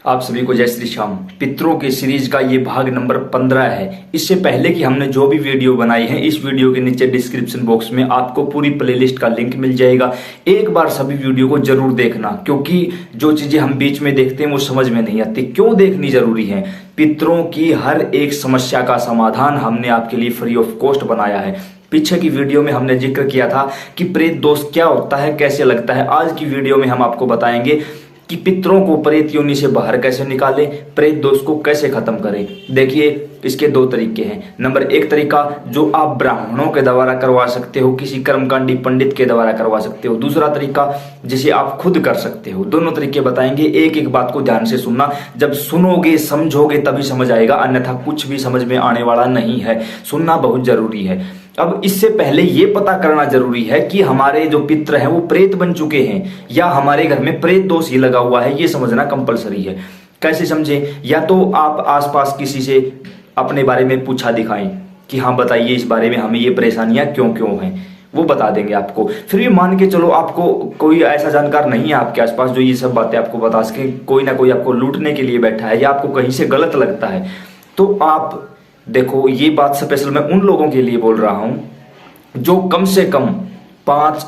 आप सभी को जय श्री श्याम। पितरों के सीरीज का ये भाग नंबर 15 है। इससे पहले कि हमने जो भी वीडियो बनाई है, इस वीडियो के नीचे डिस्क्रिप्शन बॉक्स में आपको पूरी प्लेलिस्ट का लिंक मिल जाएगा। एक बार सभी वीडियो को जरूर देखना, क्योंकि जो चीजें हम बीच में देखते हैं वो समझ में नहीं आती। क्यों देखनी जरूरी है? पितरों की हर एक समस्या का समाधान हमने आपके लिए फ्री ऑफ कॉस्ट बनाया है। पीछे की वीडियो में हमने जिक्र किया था कि प्रेत दोष क्या होता है, कैसे लगता है। आज की वीडियो में हम आपको बताएंगे कि पितरों को प्रेत योनि से बाहर कैसे निकालें, प्रेत दोष को कैसे खत्म करें। देखिए, इसके दो तरीके हैं। नंबर एक तरीका जो आप ब्राह्मणों के द्वारा करवा सकते हो, किसी कर्मकांडी पंडित के द्वारा करवा सकते हो। दूसरा तरीका जिसे आप खुद कर सकते हो। दोनों तरीके बताएंगे। एक एक बात को ध्यान से सुनना। जब सुनोगे समझोगे तभी समझ आएगा, अन्यथा कुछ भी समझ में आने वाला नहीं है। सुनना बहुत जरूरी है। अब इससे पहले यह पता करना जरूरी है कि हमारे जो पितर हैं वो प्रेत बन चुके हैं या हमारे घर में प्रेत दोष ही लगा हुआ है। ये समझना कंपलसरी है। कैसे समझें? या तो आप आसपास किसी से अपने बारे में पूछा दिखाएं कि हाँ बताइए इस बारे में हमें ये परेशानियां क्यों क्यों हैं, वो बता देंगे आपको। फिर भी मान के चलो आपको कोई ऐसा जानकार नहीं है आपके आसपास जो ये सब बातें आपको बता सके, कोई ना कोई आपको लूटने के लिए बैठा है या आपको कहीं से गलत लगता है, तो आप देखो, ये बात स्पेशल मैं उन लोगों के लिए बोल रहा हूं जो कम से कम 5,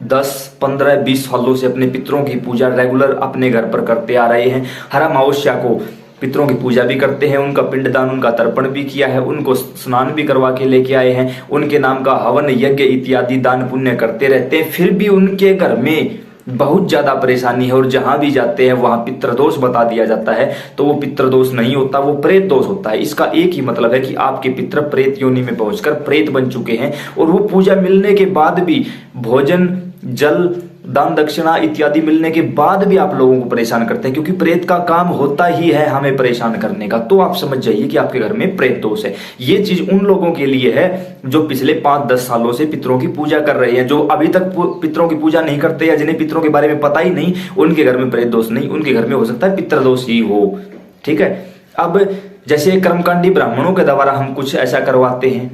10, 15, 20 सालों से अपने पितरों की पूजा रेगुलर अपने घर पर करते आ रहे हैं। हर अमावस्या को पितरों की पूजा भी करते हैं, उनका पिंडदान, उनका तर्पण भी किया है, उनको स्नान भी करवा के लेके आए हैं, उनके नाम का हवन यज्ञ इत्यादि दान पुण्य करते रहते हैं। फिर भी उनके घर में बहुत ज्यादा परेशानी है और जहां भी जाते हैं वहां पितृदोष बता दिया जाता है। तो वो पितृदोष नहीं होता, वो प्रेत दोष होता है। इसका एक ही मतलब है कि आपके पितृ प्रेत योनि में पहुंचकर प्रेत बन चुके हैं और वो पूजा मिलने के बाद भी, भोजन, जल, दान दक्षिणा इत्यादि मिलने के बाद भी आप लोगों को परेशान करते हैं, क्योंकि प्रेत का काम होता ही है हमें परेशान करने का। तो आप समझ जाइए कि आपके घर में प्रेत दोष है। ये चीज उन लोगों के लिए है जो पिछले 5-10 सालों से पितरों की पूजा कर रहे हैं। जो अभी तक पितरों की पूजा नहीं करते या जिन्हें पितरों के बारे में पता ही नहीं, उनके घर में प्रेत दोष नहीं, उनके घर में हो सकता है पितृदोष ही हो। ठीक है। अब जैसे कर्मकांडी ब्राह्मणों के द्वारा हम कुछ ऐसा करवाते हैं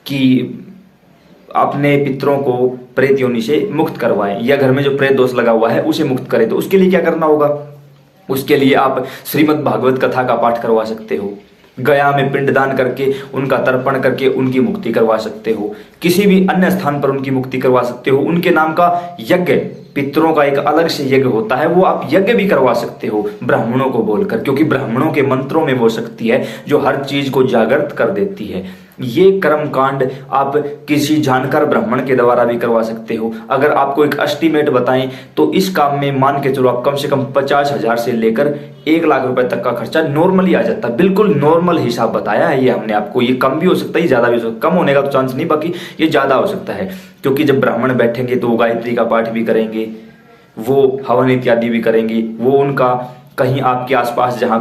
कि अपने पितरों को प्रेत योनि से मुक्त करवाएं या घर में जो प्रेत दोष लगा हुआ है उसे मुक्त करें। तो उसके लिए क्या करना होगा? उसके लिए आप श्रीमद् भागवत कथा का पाठ करवा सकते हो, गया में पिंडदान करके उनका तर्पण करके उनकी मुक्ति करवा सकते हो, किसी भी अन्य स्थान पर उनकी मुक्ति करवा सकते हो। उनके नाम का यज्ञ, पितरों का एक अलग से यज्ञ होता है, वो आप यज्ञ भी करवा सकते हो ब्राह्मणों को बोलकर, क्योंकि ब्राह्मणों के मंत्रों में वो शक्ति है जो हर चीज को जागृत कर देती है। ये कर्म कांड आप किसी जानकार ब्राह्मण के द्वारा भी करवा सकते हो। अगर आपको एक एस्टीमेट बताएं तो इस काम में मान के चलो आप कम से कम 50,000 से लेकर 1 लाख रुपए तक का खर्चा नॉर्मली आ जाता है। बिल्कुल नॉर्मल हिसाब बताया है ये हमने आपको। ये कम भी हो सकता है, ज्यादा भी हो सकता है। कम होने का तो चांस नहीं, बाकी ये ज्यादा हो सकता है, क्योंकि जब ब्राह्मण बैठेंगे तो वो गायत्री का पाठ भी करेंगे, वो हवन इत्यादि भी करेंगे, वो उनका कहीं आपके आसपास जहां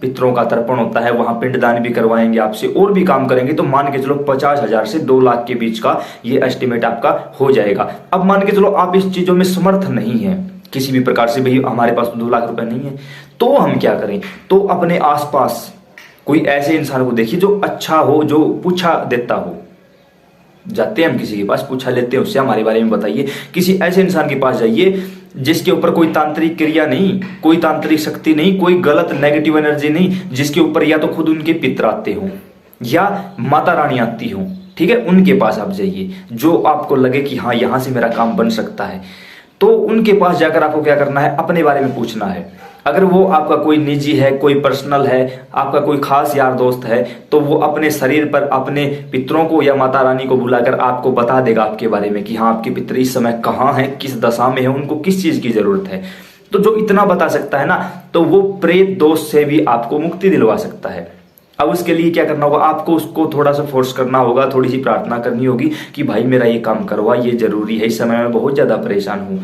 पितरों का तर्पण होता है वहां पिंडदान भी करवाएंगे आपसे, और भी काम करेंगे। तो मान के चलो 50,000 से 2 लाख के बीच का ये एस्टिमेट आपका हो जाएगा। अब मान के चलो आप इस चीजों में समर्थ नहीं है किसी भी प्रकार से, भाई हमारे पास 2 लाख रुपए नहीं है, तो हम क्या करें? तो अपने आसपास कोई ऐसे इंसान को देखिए जो अच्छा हो, जो पूछा देता हो। जाते हैं हम किसी के पास, पूछा लेते हैं उससे, हमारे बारे में बताइए। किसी ऐसे इंसान के पास जाइए जिसके ऊपर कोई तांत्रिक क्रिया नहीं, कोई तांत्रिक शक्ति नहीं, कोई गलत नेगेटिव एनर्जी नहीं, जिसके ऊपर या तो खुद उनके पितर आते हो या माता रानी आती हो। ठीक है, उनके पास आप जाइए जो आपको लगे कि हाँ यहां से मेरा काम बन सकता है। तो उनके पास जाकर आपको क्या करना है? अपने बारे में पूछना है। अगर वो आपका कोई निजी है, कोई पर्सनल है, आपका कोई खास यार दोस्त है, तो वो अपने शरीर पर अपने पितरों को या माता रानी को बुलाकर आपको बता देगा आपके बारे में कि हाँ आपके पितर इस समय कहाँ हैं, किस दशा में है, उनको किस चीज की जरूरत है। तो जो इतना बता सकता है ना, तो वो प्रेत दोष से भी आपको मुक्ति दिलवा सकता है। अब उसके लिए क्या करना होगा? आपको उसको थोड़ा सा फोर्स करना होगा, थोड़ी सी प्रार्थना करनी होगी कि भाई मेरा ये काम करवा, ये जरूरी है, इस समय मैं बहुत ज्यादा परेशान हूं।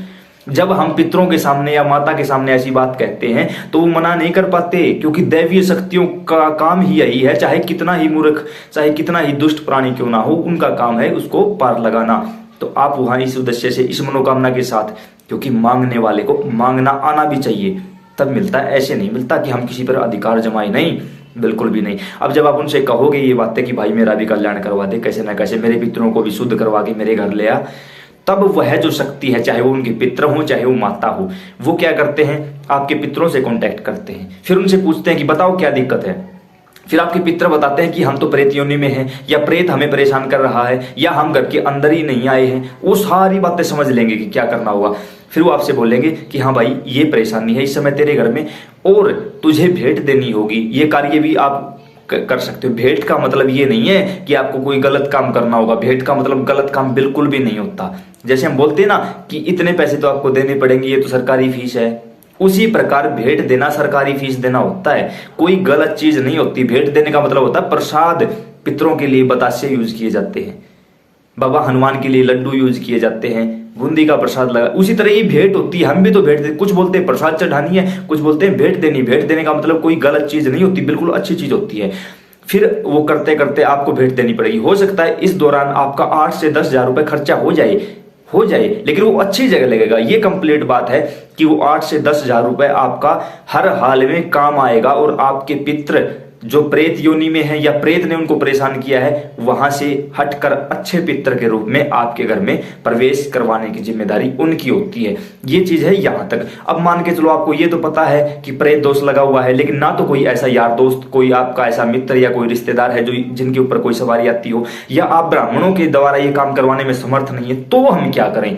जब हम पितरों के सामने या माता के सामने ऐसी बात कहते हैं तो वो मना नहीं कर पाते, क्योंकि दैवीय शक्तियों का काम ही यही है। चाहे कितना ही मूर्ख, चाहे कितना ही दुष्ट प्राणी क्यों ना हो, उनका काम है उसको पार लगाना। तो आप वहां इस उद्देश्य से, इस मनोकामना के साथ, क्योंकि मांगने वाले को मांगना आना भी चाहिए, तब मिलता है। ऐसे नहीं मिलता कि हम किसी पर अधिकार जमाए, नहीं, बिल्कुल भी नहीं। अब जब आप उनसे कहोगे ये बातें कि भाई मेरा भी कल्याण करवा दे, कैसे ना कैसे मेरे पितरों को भी शुद्ध करवा के मेरे घर ले आ, तब वह जो शक्ति है, चाहे वो उनके पितर हो चाहे वो माता हो, वो क्या करते हैं, आपके पितरों से कांटेक्ट करते हैं। फिर उनसे पूछते हैं कि बताओ क्या दिक्कत है। फिर आपके पितर बताते हैं कि हम तो प्रेत योनि में हैं, या प्रेत हमें परेशान कर रहा है, या हम घर के अंदर ही नहीं आए हैं। वो सारी बातें समझ लेंगे कि क्या करना होगा। फिर वो आपसे बोलेंगे कि हाँ भाई ये परेशानी है इस समय तेरे घर में, और तुझे भेंट देनी होगी। ये कार्य भी आप कर सकते हो। भेंट का मतलब ये नहीं है कि आपको कोई गलत काम करना होगा। भेंट का मतलब गलत काम बिल्कुल भी नहीं होता। जैसे हम बोलते हैं ना कि इतने पैसे तो आपको देने पड़ेंगे, ये तो सरकारी फीस है, उसी प्रकार भेंट देना सरकारी फीस देना होता है। कोई गलत चीज नहीं होती। भेंट देने का मतलब होता है प्रसाद। पितरों के लिए बतासे यूज किए जाते हैं, बाबा हनुमान के लिए लड्डू यूज किए जाते हैं, बूंदी का प्रसाद लगा। उसी तरह ये भेंट होती है। हम भी तो भेंट दे, कुछ बोलते हैं प्रसाद चढ़ानी है, कुछ बोलते हैं भेंट देनी। भेंट देने का मतलब कोई गलत चीज नहीं होती, बिल्कुल अच्छी चीज होती है। फिर वो करते करते आपको भेंट देनी पड़ेगी। हो सकता है इस दौरान आपका 8 से 10 हजार रुपए खर्चा हो जाए, लेकिन वो अच्छी जगह लगेगा। ये कंप्लीट बात है कि वो 8 से 10 हजार रुपए आपका हर हाल में काम आएगा, और आपके पितृ जो प्रेत योनि में है या प्रेत ने उनको परेशान किया है, वहां से हटकर अच्छे पितर के रूप में आपके घर में प्रवेश करवाने की जिम्मेदारी उनकी होती है। ये चीज है यहां तक। अब मान के चलो आपको ये तो पता है कि प्रेत दोष लगा हुआ है, लेकिन ना तो कोई ऐसा यार दोस्त, कोई आपका ऐसा मित्र या कोई रिश्तेदार है जो जिनके ऊपर कोई सवारी आती हो, या आप ब्राह्मणों के द्वारा ये काम करवाने में समर्थ नहीं है, तो हम क्या करें।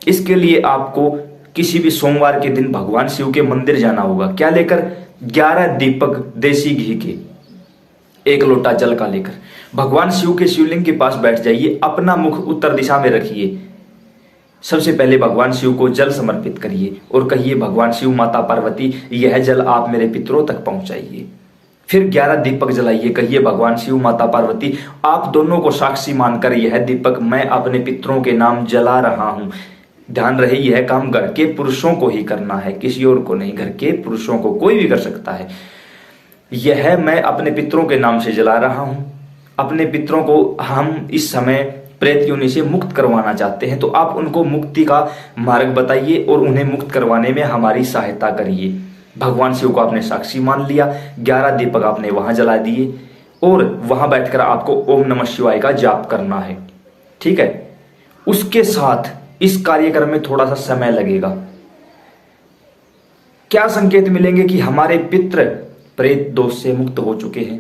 इसके लिए आपको किसी भी सोमवार के दिन भगवान शिव के मंदिर जाना होगा। क्या लेकर? 11 दीपक देसी घी के, 1 लोटा जल का लेकर भगवान शिव के शिवलिंग के पास बैठ जाइए। अपना मुख उत्तर दिशा में रखिए। सबसे पहले भगवान शिव को जल समर्पित करिए और कहिए, भगवान शिव माता पार्वती यह जल आप मेरे पितरों तक पहुंचाइए। फिर 11 दीपक जलाइए। कहिए, भगवान शिव माता पार्वती आप दोनों को साक्षी मानकर यह दीपक मैं अपने पितरों के नाम जला रहा हूं। ध्यान रहे यह काम घर के पुरुषों को ही करना है, किसी और को नहीं। घर के पुरुषों को कोई भी कर सकता है। यह मैं अपने पितरों के नाम से जला रहा हूं। अपने पितरों को हम इस समय प्रेत योनि से मुक्त करवाना चाहते हैं, तो आप उनको मुक्ति का मार्ग बताइए और उन्हें मुक्त करवाने में हमारी सहायता करिए। भगवान शिव को आपने साक्षी मान लिया, 11 दीपक आपने वहां जला दिए, और वहां बैठकर आपको ओम नमः शिवाय का जाप करना है। ठीक है। उसके साथ इस कार्यक्रम में थोड़ा सा समय लगेगा। क्या संकेत मिलेंगे कि हमारे पितृ प्रेत दोष से मुक्त हो चुके हैं।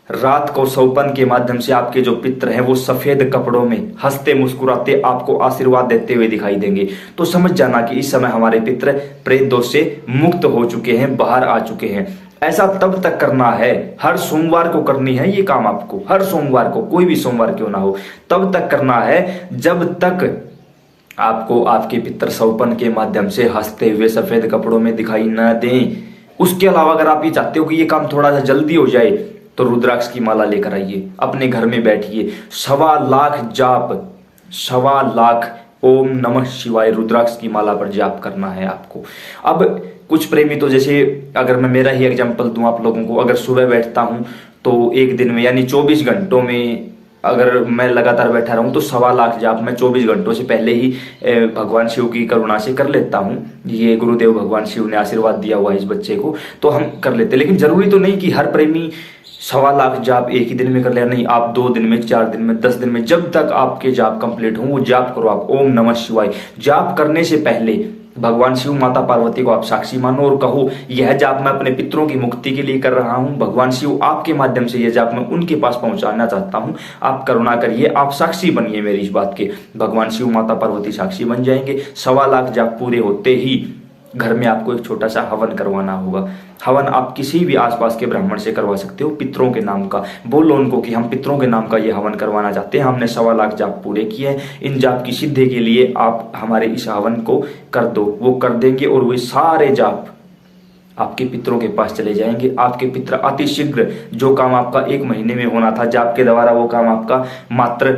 रात को सौपन के माध्यम से आपके जो पितृ हैं वो सफेद कपड़ों में हंसते मुस्कुराते आपको आशीर्वाद देते हुए दिखाई देंगे, तो समझ जाना कि इस समय हमारे पितृ प्रेत दोष से मुक्त हो चुके हैं, बाहर आ चुके हैं। ऐसा तब तक करना है, हर सोमवार को करनी है ये काम आपको। हर सोमवार को, कोई भी सोमवार क्यों ना हो, तब तक करना है जब तक आपको आपके पितृ सौपन के माध्यम से हंसते हुए सफेद कपड़ों में दिखाई न दें। उसके अलावा अगर आप ये चाहते हो कि ये काम थोड़ा सा जल्दी हो जाए, तो रुद्राक्ष की माला लेकर आइए, अपने घर में बैठिए, 1.25 लाख जाप, 1.25 लाख ओम नमः शिवाय रुद्राक्ष की माला पर जाप करना है आपको। अब कुछ प्रेमी तो, जैसे अगर मैं मेरा ही एग्जांपल दूं आप लोगों को, अगर सुबह बैठता हूं तो एक दिन में यानी 24 घंटों में अगर मैं लगातार बैठा रहूं तो 1.25 लाख जाप मैं 24 घंटों से पहले ही भगवान शिव की करुणा से कर लेता हूं। ये गुरुदेव भगवान शिव ने आशीर्वाद दिया हुआ है इस बच्चे को, तो हम कर लेते हैं। लेकिन जरूरी तो नहीं कि हर प्रेमी 1.25 लाख जाप एक ही दिन में कर ले। नहीं, आप 2 दिन में, 4 दिन में, 10 दिन में, जब तक आपके जाप कंप्लीट हो वो जाप करो आप ओम नमः शिवाय। जाप करने से पहले भगवान शिव माता पार्वती को आप साक्षी मानो और कहो, यह जाप मैं अपने पितरों की मुक्ति के लिए कर रहा हूं। भगवान शिव आपके माध्यम से यह जाप मैं उनके पास पहुंचाना चाहता हूं। आप करुणा करिए, आप साक्षी बनिए मेरी इस बात के। भगवान शिव माता पार्वती साक्षी बन जाएंगे। 1.25 लाख जाप पूरे होते ही घर में आपको एक छोटा सा हवन करवाना होगा। हवन आप किसी भी आसपास के ब्राह्मण से करवा सकते हो, पितरों के नाम का। बोलो उनको कि हम पितरों के नाम का ये हवन करवाना चाहते हैं, हमने 1.25 लाख जाप पूरे किए हैं, इन जाप की सिद्धि के लिए आप हमारे इस हवन को कर दो। वो कर देंगे और वे सारे जाप आपके पितरों के पास चले जाएंगे। आपके पितर अति शीघ्र, जो काम आपका 1 महीने में होना था जाप के द्वारा, वो काम आपका मात्र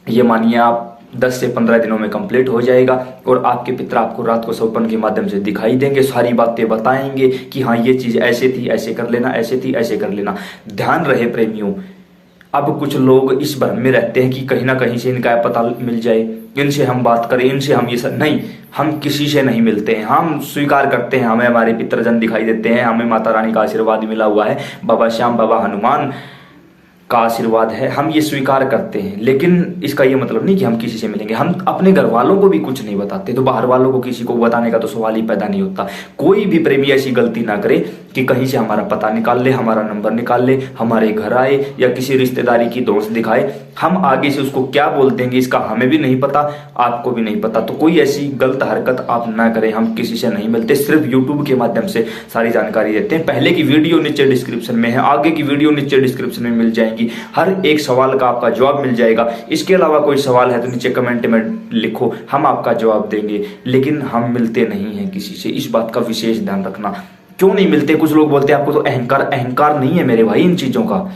ये मानिए आप 10 से 15 दिनों में कंप्लीट हो जाएगा। और आपके पितर आपको रात को सौपन के माध्यम से दिखाई देंगे, सारी बातें बताएंगे कि हाँ ये चीज ऐसे थी, ऐसे कर लेना, ऐसे थी, ऐसे कर लेना। ध्यान रहे प्रेमियों, अब कुछ लोग इस भ्रम में रहते हैं कि कहीं ना कहीं से इनका पता मिल जाए, इनसे हम बात करें, इनसे हम ये सब नहीं, हम किसी से नहीं मिलते हैं। हम स्वीकार करते हैं हमें हमारे पितरजन दिखाई देते हैं, हमें माता रानी का आशीर्वाद मिला हुआ है, बाबा श्याम, बाबा हनुमान, का आशीर्वाद है, हम ये स्वीकार करते हैं, लेकिन इसका ये मतलब नहीं कि हम किसी से मिलेंगे। हम अपने घर वालों को भी कुछ नहीं बताते, तो बाहर वालों को किसी को बताने का तो सवाल ही पैदा नहीं होता। कोई भी प्रेमी ऐसी गलती ना करे कि कहीं से हमारा पता निकाल ले, हमारा नंबर निकाल ले, हमारे घर आए या किसी रिश्तेदारी की दोस्त दिखाए। हम आगे से उसको क्या बोल देंगे इसका हमें भी नहीं पता, आपको भी नहीं पता। तो कोई ऐसी गलत हरकत आप ना करें। हम किसी से नहीं मिलते, सिर्फ यूट्यूब के माध्यम से सारी जानकारी देते हैं। पहले की वीडियो नीचे डिस्क्रिप्शन में है, आगे की वीडियो नीचे डिस्क्रिप्शन में मिल जाएगी। हर एक सवाल का आपका जवाब मिल जाएगा। इसके अलावा कोई सवाल है तो नीचे कमेंट में लिखो, हम आपका जवाब देंगे। लेकिन हम मिलते नहीं हैं किसी से, इस बात का विशेष ध्यान रखना। क्यों नहीं मिलते? कुछ लोग बोलते हैं आपको तो अहंकार नहीं है मेरे भाई इन चीजों का।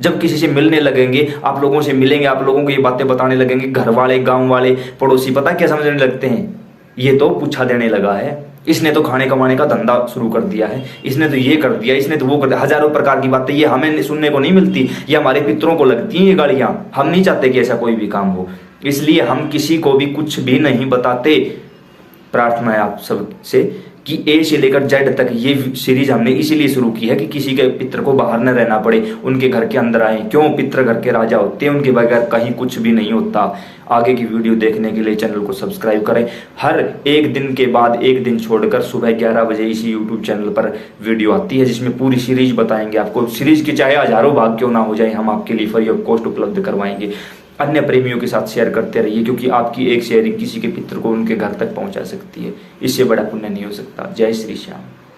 जब किसी से मिलने लगेंगे, आप लोगों से मिलेंगे, आप लोगों को ये बातें बताने लगेंगे, घर वाले, गांव वाले, पड़ोसी पता क्या समझने लगते हैं, ये तो पूछा देने लगा है, इसने तो खाने कमाने का धंधा शुरू कर दिया है, इसने तो ये कर दिया, इसने तो वो कर दिया। हजारों प्रकार की बातें ये हमें सुनने को नहीं मिलती, ये हमारे पितरों को लगती हैं ये गालियां। हम नहीं चाहते कि ऐसा कोई भी काम हो, इसलिए हम किसी को भी कुछ भी नहीं बताते। प्रार्थना है आप सब से कि ए से लेकर जेड तक ये सीरीज हमने इसीलिए शुरू की है कि किसी के पितर को बाहर न रहना पड़े, उनके घर के अंदर आए। क्यों? पितर घर के राजा होते हैं, उनके बगैर कहीं कुछ भी नहीं होता। आगे की वीडियो देखने के लिए चैनल को सब्सक्राइब करें। हर एक दिन के बाद एक दिन छोड़कर सुबह 11 बजे इसी यूट्यूब चैनल पर वीडियो आती है, जिसमें पूरी सीरीज बताएंगे आपको। सीरीज के चाहे हजारों भाग क्यों ना हो जाए, हम आपके लिए फ्री ऑफ कॉस्ट उपलब्ध करवाएंगे। अन्य प्रेमियों के साथ शेयर करते रहिए, क्योंकि आपकी एक शेयरिंग किसी के पितर को उनके घर तक पहुंचा सकती है। इससे बड़ा पुण्य नहीं हो सकता। जय श्री श्याम।